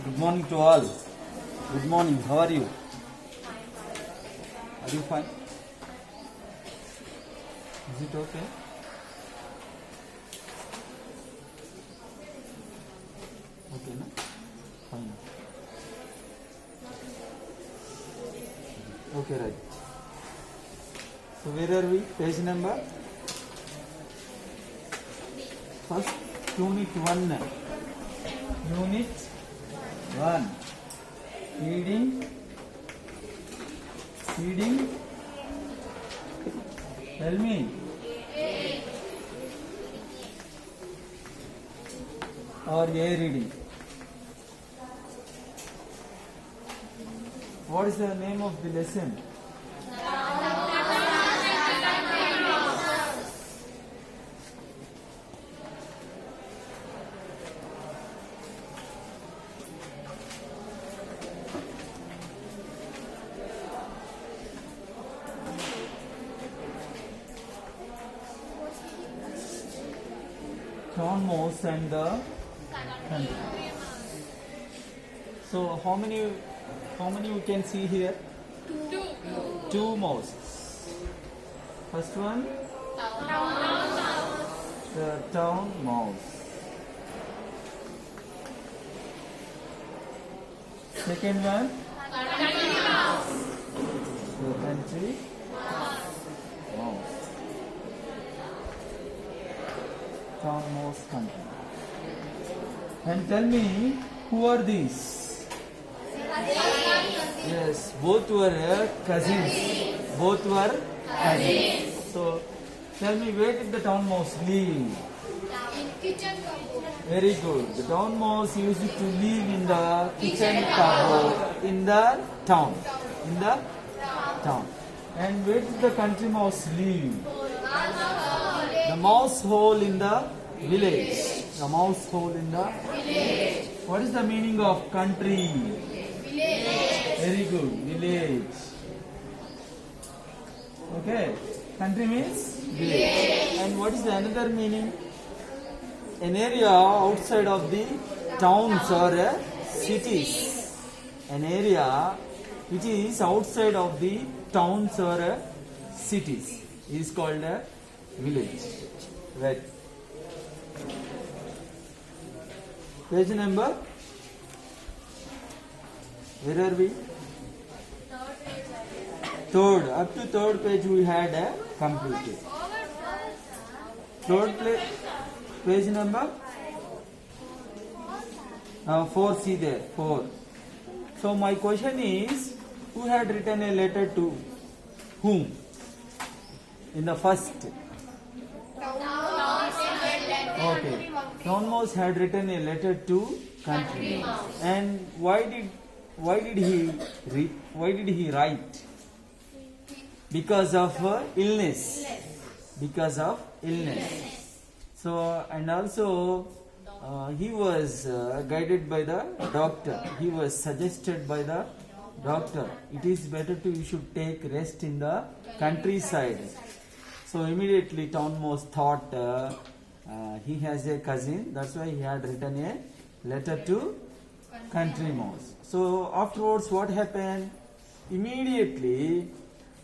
Good morning to all. Good morning. How are you? Are you fine? Is it okay? Okay, no? Fine. Okay, right. So where are we? Page number? First, unit 1. Unit 1. Feeding. Tell me. Or A reading. What is the name of the lesson? Town mouse and the country. So how many you can see here? Two mouses. First one, the town mouse. Second one, the country mouse. Town mouse country. And tell me, who are these? Yes, both were cousins. Both were cousins. So, tell me, where did the town mouse live? In kitchen cupboard. Very good. The town mouse used to live in the kitchen cupboard in the town. In the town. And where did the country mouse live? The mouse hole in the village. The mouse hole in the village. What is the meaning of country? Village. Very good. Village. Okay. Country means village. And what is the another meaning? An area outside of the towns or cities. An area which is outside of the towns or cities is called a village. Right. Page number? Where are we? Third. Up to third page we had completed. Third page number? 4, see there. 4. So my question is, who had written a letter to whom? In the first. Okay. Town mouse had written a letter to country mouse. And why did he write? Because of illness. Because of illness. So, and also he was guided by the doctor. He was suggested by the doctor. It is better you should take rest in the countryside. So immediately town mouse thought he has a cousin. That's why he had written a letter to country mouse. So afterwards what happened? Immediately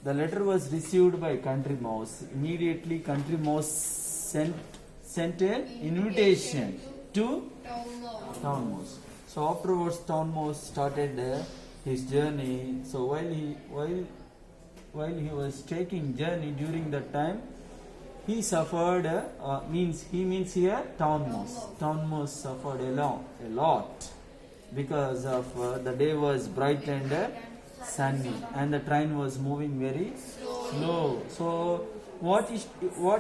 the letter was received by country mouse. Immediately country mouse sent an invitation to town mouse. So afterwards town mouse started his journey. So while he was taking journey, during that time he suffered means here town mouse. Town mouse suffered a lot because of the day was bright and sunny and the train was moving very slow. So what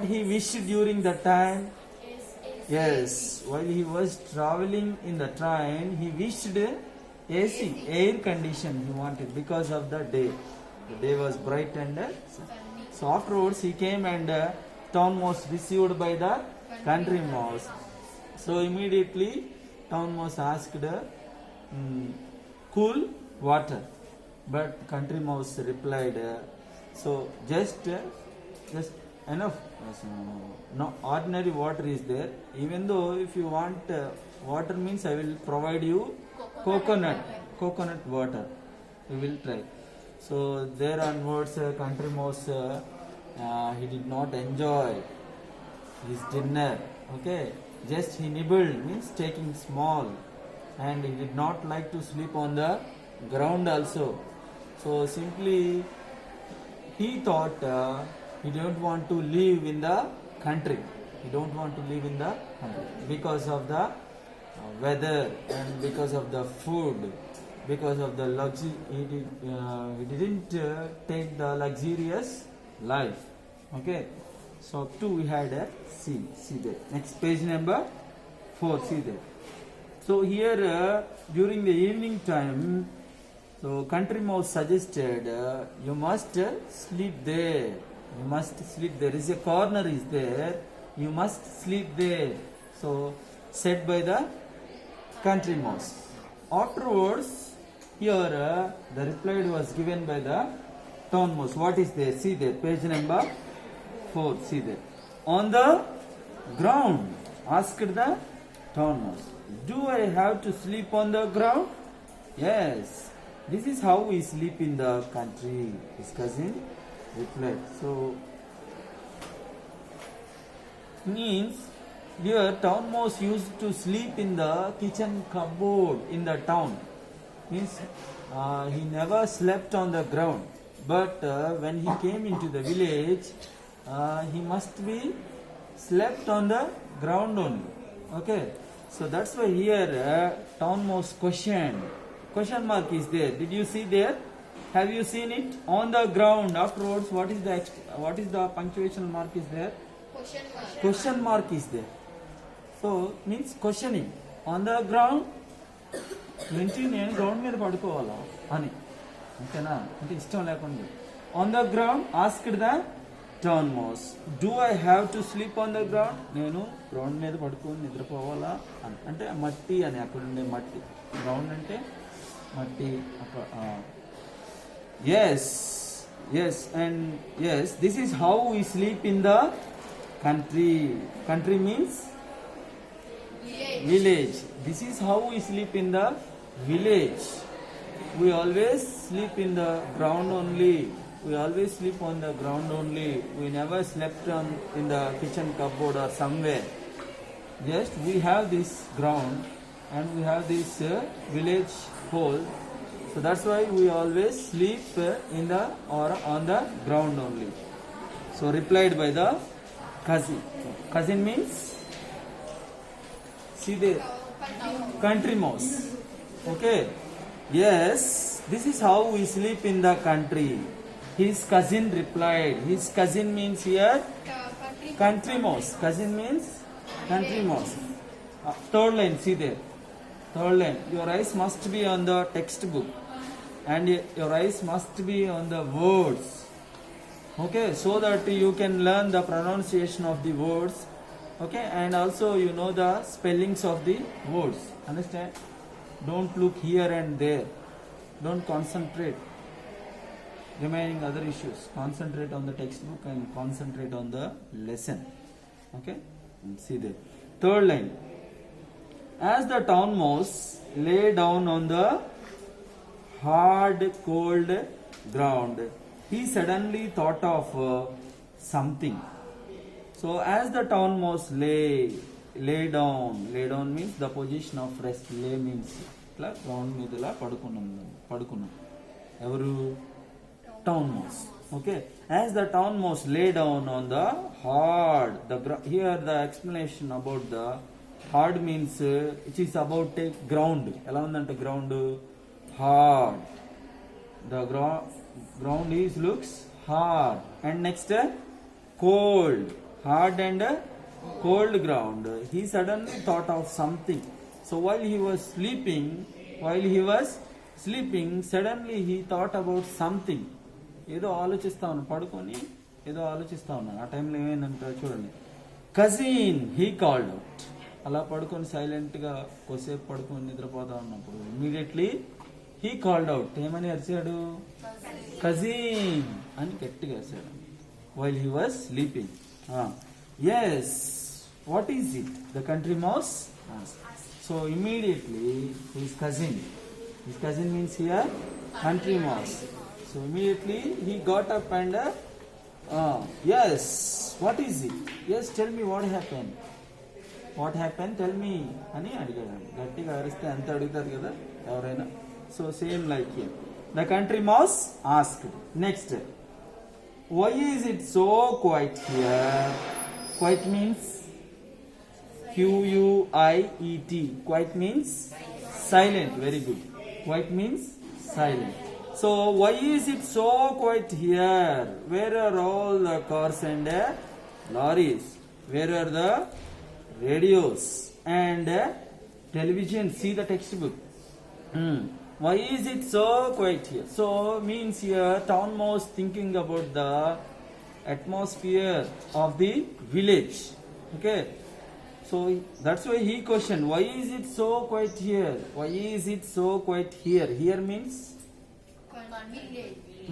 he wished during that time? Yes, while he was traveling in the train, he wished AC, air condition he wanted because of the day. The day was bright and so afterwards he came and town mouse received by the country mouse. So immediately town mouse asked cool water, but country mouse replied, so just enough. No, ordinary water is there. Even though if you want water means I will provide you coconut water. We will try. So there onwards, country mouse he did not enjoy his dinner. Okay, just he nibbled means taking small, and he did not like to sleep on the ground also. So simply he thought he don't want to live in the country. He don't want to live in the country because of the weather and because of the food, because of the luxury. He didn't take the luxurious life. Okay, so up to we had a C. See there. Next page number 4. See there. So here during the evening time, so country mouse suggested you must sleep there. You must sleep there. Is a corner is there. You must sleep there. So said by the country mouse. Afterwards, here the reply was given by the town mouse. What is there? See there. Page number 4. See there. On the ground, asked the town mouse. Do I have to sleep on the ground? Yes. This is how we sleep in the country, his cousin replied. So, means your town mouse used to sleep in the kitchen cupboard in the town. Means he never slept on the ground. But when he came into the village, he must be slept on the ground only. Okay. So that's why here town mouse question mark is there. Did you see there? Have you seen it? On the ground. Afterwards, what is the punctuation mark is there? Question mark is there. So means questioning. On the ground. ఏంటి నేను ground మీద పడుకోవాలా అని అంతేనా అంటే ఇష్టం లేకుండా on the ground asked the town mouse do I have to sleep on the ground నేను ground మీద పడుకొని నిద్రపోవాలా అని అంటే మట్టి అని అక్కడ ఉండే మట్టి గ్రౌండ్ అంటే మట్టి yes and yes, this is how we sleep in the country means village. This is how we sleep in the village. We always sleep in the ground only. We always sleep on the ground only. We never slept in the kitchen cupboard or somewhere. Just we have this ground and we have this village hole. So that's why we always sleep in the or on the ground only. So replied by the cousin. Cousin means see the country mouse. Okay. Yes, this is how we sleep in the country. His cousin replied. His cousin means here country mouse. Cousin means country mouse. Third line, see there. Third line. Your eyes must be on the textbook and your eyes must be on the words. Okay, so that you can learn the pronunciation of the words. Okay, and also you know the spellings of the words. Understand? Don't look here and there. Don't concentrate. Remaining other issues. Concentrate on the textbook and concentrate on the lesson. Okay? And see there. Third line. As the town mouse lay down on the hard, cold ground, he suddenly thought of something. So as the town mouse lay down means the position of rest. Lay means ఇట్లా ground మీద ఇలా పడుకున్నాం ఎవరు town mouse. Okay, as the town mouse lay down on the hard, here the explanation about the hard means it is about a ground. ఎలా ఉందంటే ground hard. The ground is looks hard. And next cold. Hard and cold ground. He suddenly thought of something. So while he was sleeping, suddenly he thought about something. ఏదో ఆలోచిస్తా ఉన్నాను పడుకొని ఏదో ఆలోచిస్తా ఉన్నాను ఆ టైంలో ఏమైందంటే చూడండి కజిన్ హీ కాల్డ్ అవుట్ అలా పడుకొని సైలెంట్గా కొద్దిసేపు పడుకొని నిద్రపోతా ఉన్నప్పుడు ఇమీడియట్లీ హీ కాల్డ్ అవుట్ ఏమని అరిచాడు కజిన్ అని గట్టిగా అరిచాడు while he was sleeping yes what is it the country mouse so immediately his cousin His cousin means here country mouse. So immediately he got up and yes, what is it? Yes, tell me what happened. What happened? Tell me. అని అడిగాడు. గట్టిగా అరిస్తే అంత అడుగుతారు కదా ఎవరైనా. So same like here. The country mouse asked. Next. Why is it so quiet here? Quiet means Q-U-I-E-T. Quiet means silent. Very good. Quiet means silent. So why is it so quiet here? Where are all the cars and lorries? Where are the radios and television? See the textbook. Why is it so quiet here? So means here town mouse thinking about the atmosphere of the village. Okay. So that's why he questioned, why is it so quiet here? Why is it so quiet here? Here means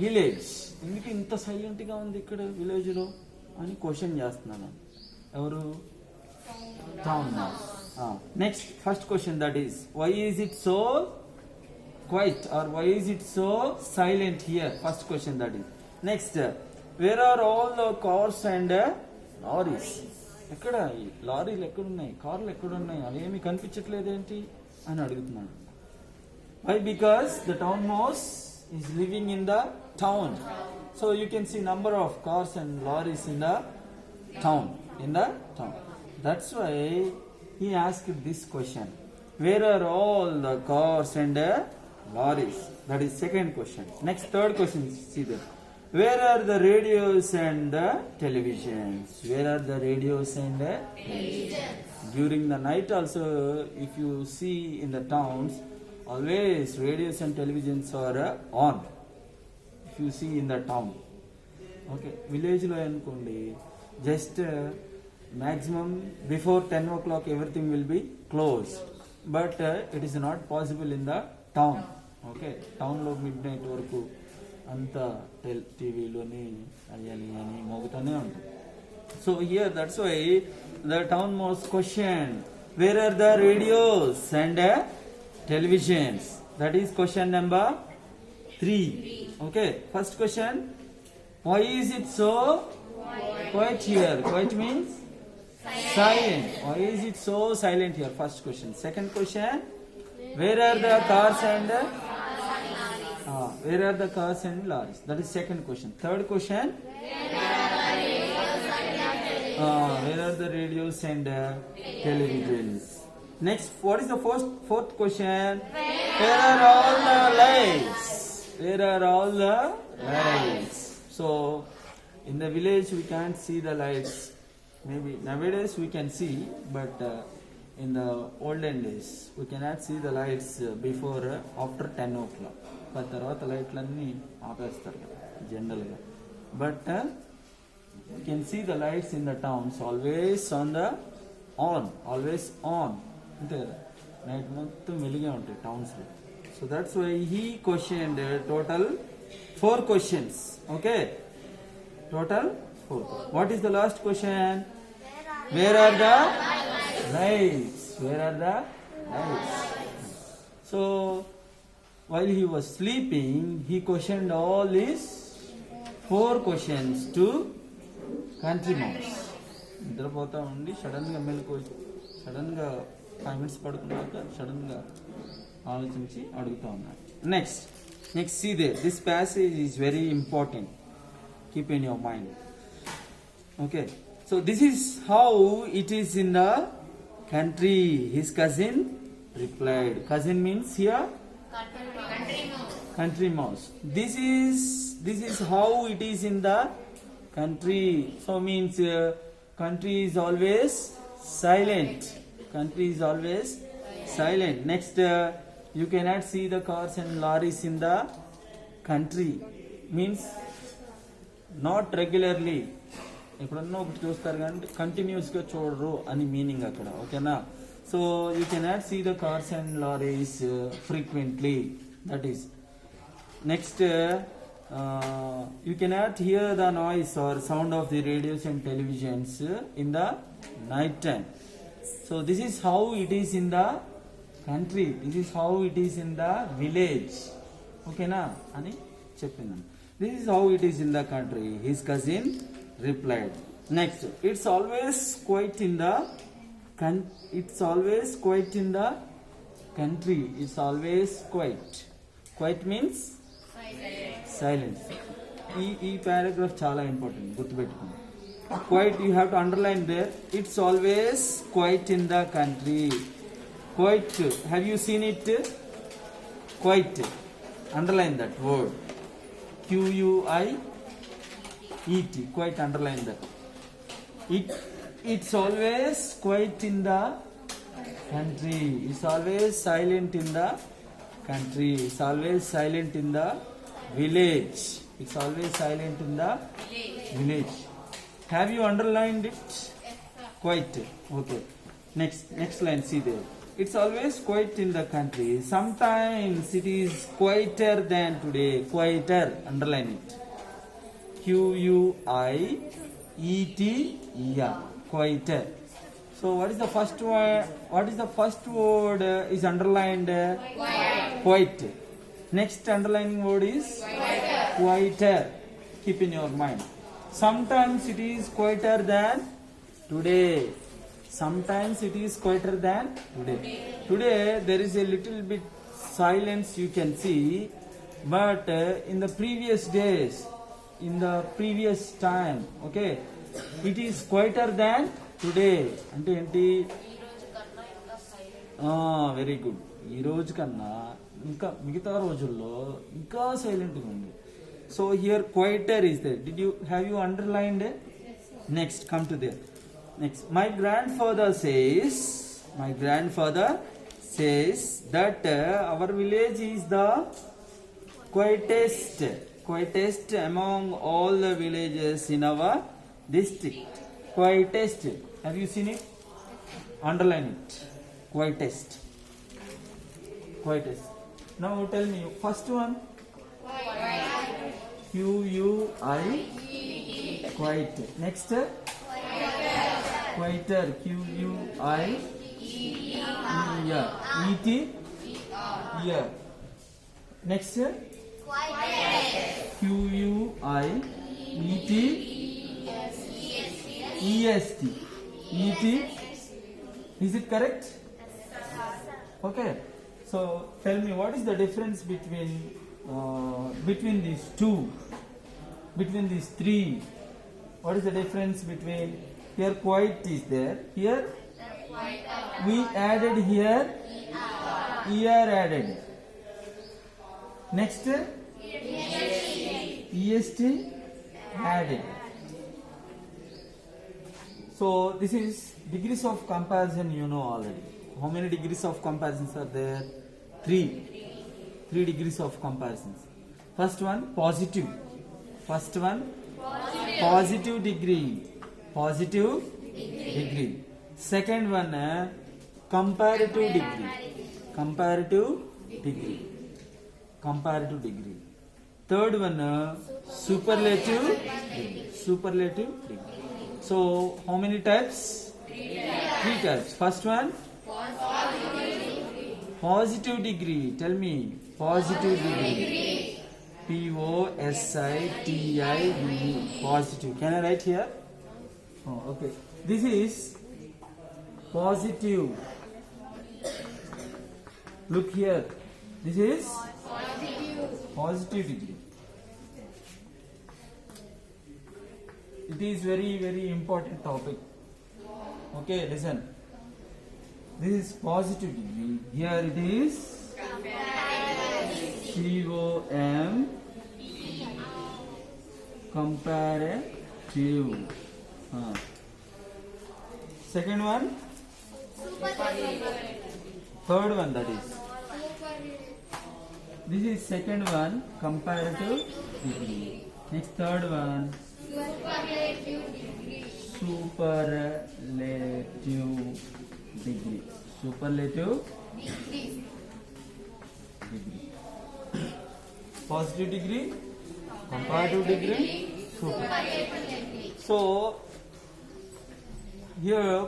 village. ఎందుకు ఇంత సైలెంట్గా ఉంది ఇక్కడ విలేజ్లో అని question చేస్తున్నాను. ఎవరు? Town mouse. Next first question, that is why is it so quiet or why is it so silent here? First question that is. Next, where are all the cars and lorries? ఎక్కడ లారీలు ఎక్కడున్నాయి, కార్లు ఎక్కడున్నాయి, అవేమి కనిపించట్లేదేంటి అని అడుగుతున్నాడు. Why? Because the town mouse is living in the town, so you can see number of cars and lorries in the town. That's why he asked this question, where are all the cars and lorries? That is second question. Next, third question, see there, where are the radios and the televisions? Where are the radios and televisions? During the night also, if you see in the towns, always radios and televisions are on. If you see in the town, okay, village lo anukondi just maximum before 10 o'clock everything will be closed, but it is not possible in the town. Okay, town lo midnight varaku anta TV loni ayani mogutane untundi. So here that's why the town mouse question, where are the radios and televisions? That is question number 3. Okay, first question, why is it so quiet here? Quiet means silent. Why is it so silent here? First question. Second question, where are the cars and where are the cars and lorries? That is second question. Third question, where are the radios and televisions? Next, what is the fourth question? Where are all the lights? Where are all the lights? So, in the village we can't see the lights. Maybe nowadays we can see, but in the olden days we cannot see the lights before after 10 o'clock. But తర్వాత లైట్లన్నీ ఆపేస్తారు జనరల్గా. But you can see the lights in the towns always always on. అంతే కదా, night మొత్తం వెలిగే ఉంటాయి టౌన్స్లో. So that's why he question total 4 questions. Okay, total 4. What is the last question? Where are the lights? Where are the lights? So while he was sleeping he questioned all these 4 questions to country mouse. నిద్రపోతా ఉండి సడన్గా 5 minutes పడుకున్నాక సడన్గా ఆలోచించి అడుగుతా ఉన్నాడు. Next see there, this passage is very important, keep in your mind. Okay, so this is how it is in the country. His cousin replied. Cousin means here country mouse. This is how it is in the country. So means country is always silent. Country is always silent. Next, you cannot see the cars and lorries in the country. Means not regularly. ఎప్పుడన్నా ఒకటి చూస్తారు కానీ కంటిన్యూస్గా చూడరు అని meaning అక్కడ. ఓకేనా? So you cannot see the cars and lorries frequently. That is next, you cannot hear the noise or sound of the radios and televisions in the night time. So this is how it is in the country. This is how it is in the village. Okay na? Ani cheppinanu. This is how it is in the country. His cousin replied. Next, it's always quiet in the it's always quiet in the country. It's always quiet. Quiet means silence. ఈ paragraph చాలా important. గుర్తుపెట్టుకోండి. Quiet, you have to underline there. It's always quiet in the country. Quiet. Have you seen it? Quiet. Underline that word. Quiet. Quiet. Underline that. It's always quiet in the country. It's always silent in the country. It's always silent in the village. It's always silent in the village. Have you underlined it? Quiet. Okay. Next line. See there. It's always quiet in the country. Sometimes it is quieter than today. Quieter. Underline it. Quieter. Quieter. So what is the first word? What is the first word is underlined? Quiet. Next underlining word is quieter. Keep in your mind. Sometimes it is quieter than today. Sometimes it is quieter than today. Today there is a little bit silence you can see, but in the previous days, in the previous time, okay, it is quieter than today. అంటే ఏంటి? Very good. ఈ రోజు కన్నా ఇంకా మిగతా రోజుల్లో ఇంకా సైలెంట్గా ఉంది. So here quieter is there. Have you underlined? Next come to there. Next, my grandfather says that our village is the quietest among all the villages in our district. Quietest. Have you seen it? Underline it. Quietest. Now tell me first one. Quiet. Next, quieter. Ear. Next, Est. Is it correct? Okay. So tell me, what is the difference between these two, between these three? What is the difference between here? Quiet is there. Here we added here ear added. Next, est added. So this is degrees of comparison, you know already. How many degrees of comparisons are there? Three degrees of comparisons. First one, positive. Positive degree. Second one, comparative degree. Third one, superlative degree. So how many types? Three types. First one, positive degree. Tell me, positive degree. Positive. Positive. Can I write here? Oh, okay. This is positive. Look here. This is positive degree. It is very, very important topic. Okay, listen. This is positive degree. Here it is COM, comparative. Second one, third one, that is. This is second one, comparative degree. Next, third one, superlative degree. Positive degree, comparative degree, superlative degree. So here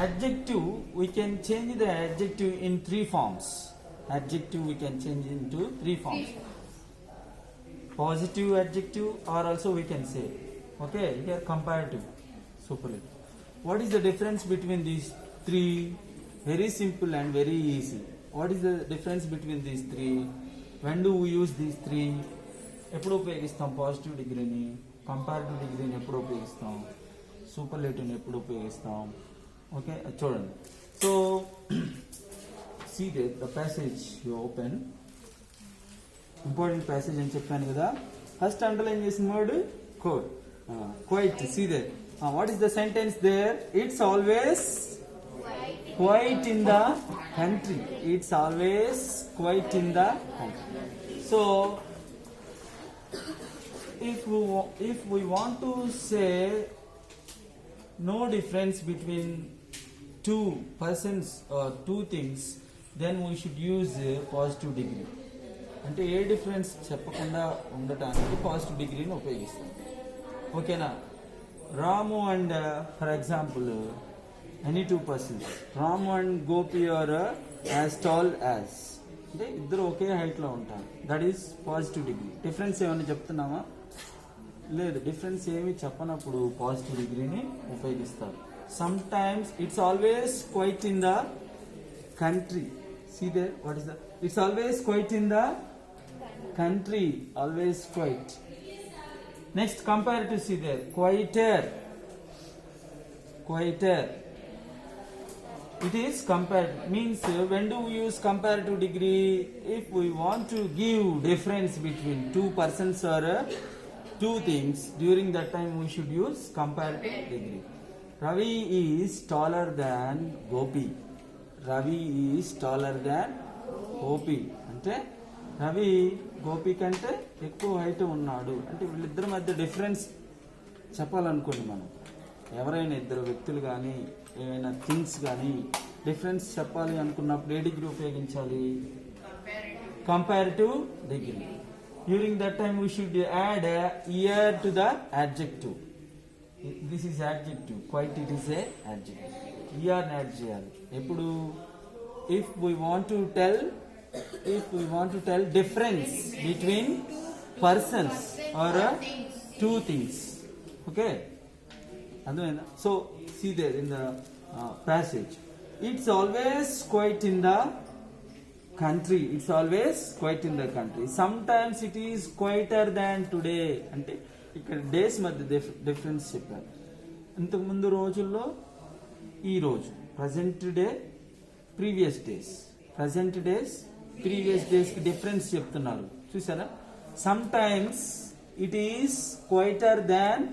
adjective, we can change the adjective in three forms. Adjective we can change into three forms. Positive adjective, or also we can say, okay, here comparative, superlative. What is the difference between these three? Very simple and very easy. What is the difference between these three? When do we use these three? ఎప్పుడు ఉపయోగిస్తాం positive డిగ్రీని? Comparative డిగ్రీని ఎప్పుడు ఉపయోగిస్తాం? సూపర్లేటివ్ని ఎప్పుడు ఉపయోగిస్తాం? Okay, చూడండి. So see the passage you open, important passage అని చెప్పాను కదా. ఫస్ట్ అండర్లైన్ చేసిన word code, quiet. see there, what is the sentence there? It's always quiet in the country. It's always quiet in the country. So if we want to say no difference between two persons or two things, then we should use positive degree. అంటే a difference చెప్పకుండా ఉండటానికి positive డిగ్రీని ఉపయోగిస్తాం. ఓకేనా? Ramu and for example any two persons, Ramu and Gopi are as tall as, అంటే ఇద్దరు ఒకే హైట్లో ఉంటారు. That is positive degree. Difference ఏమైనా చెప్తున్నామా? లేదు, డిఫరెన్స్ ఏమి చెప్పనప్పుడు పాజిటివ్ డిగ్రీని ఉపయోగిస్తారు. Sometimes it's always quiet in the country. See there, what is the? It's always quiet in the country. Always quiet. Next, comparative. See there, quieter. Quieter. It is comparative. Means when do we use comparative degree? If we want to give difference between two persons or two things, during that time we should use comparative degree. Ravi is taller than Gopi. Ravi is taller than Gopi. అంటే రవి గోపి కంటే ఎక్కువ height ఉన్నాడు. అంటే వీళ్ళిద్దరి మధ్య difference చెప్పాలనుకోండి మనం. ఎవరైనా ఇద్దరు వ్యక్తులు కానీ ఏమైనా థింగ్స్ కానీ డిఫరెన్స్ చెప్పాలి అనుకున్నప్పుడు ఏ డిగ్రీ ఉపయోగించాలి? Comparative degree. During that time we should add er to the adjective. This is adjective. Quiet it is a adjective. Er add చేయాలి ఎప్పుడు? If we want to tell difference between persons or two things. Okay, అర్థమైందా? So see there in the passage, it's always quiet in the country. It's always quiet in the country. Sometimes it is quieter than today. అంటే ఇక్కడ days మధ్య difference చెప్పారు. ఇంతకుముందు రోజుల్లో ఈ రోజు, present day, previous days. Present days, previous days కి difference చెప్తున్నారు. చూసారా? Some times it is quieter than